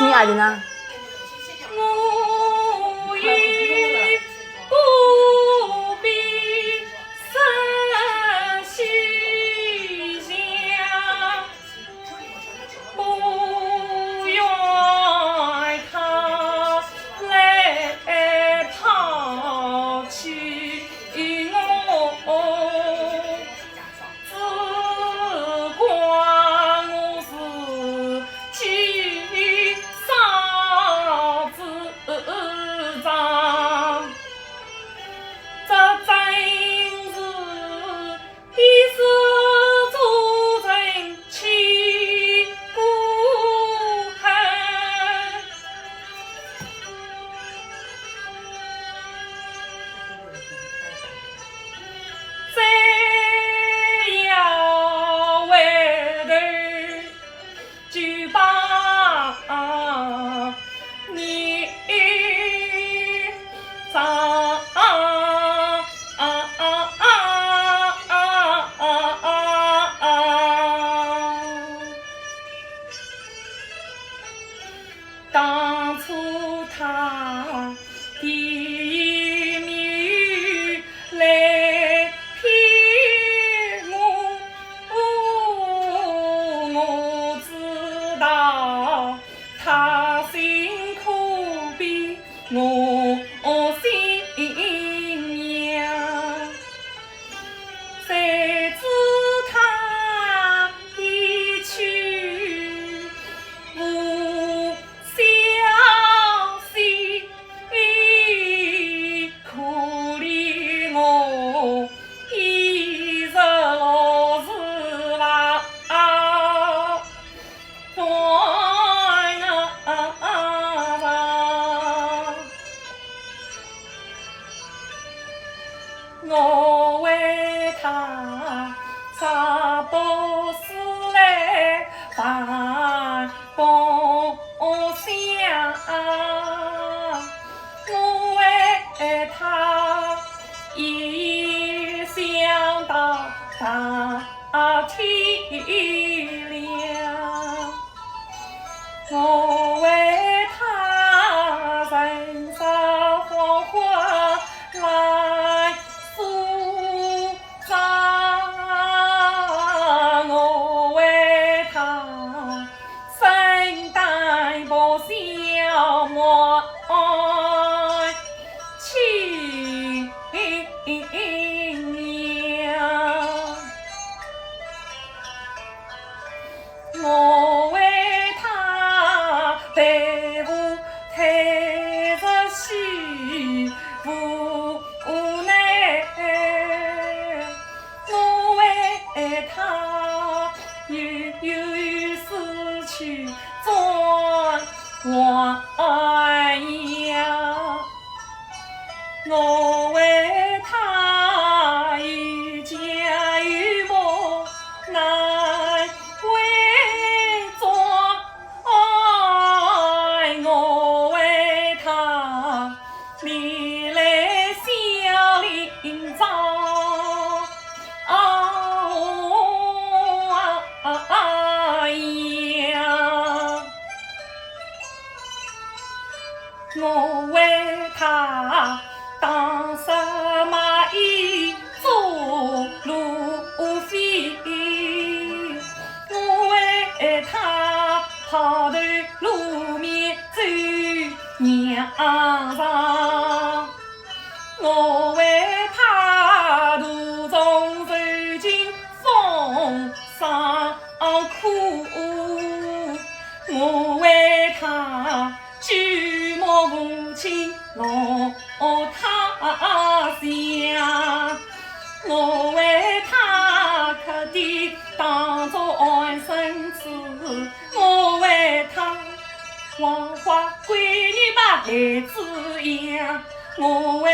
亲爱的呢？我已不必生西厢，不愿他来抛弃我。只怪我是气少子长，这真是一世做人千古恨。再要回头就把你长当初他的一面来骗我，我知道他辛苦比我心娘，谁知他一去无消息，可怜我一日是郎在那上，我为他啥不是来反帮想，我为他一想到大天亮，我为他人生黄昏来舒张，我为他身带不消磨亲娘，我为他背负太着媳妇难，我为他又失去尊王样，我为他有家有母难为庄，我为他历来小林长。我为他当什么衣做路费，我为他抛头露面走娘上，我为他途中受尽风霜苦，我为他举目无亲落他乡，我为他刻地当作安生子，我为他黄花闺女把孩子养，我为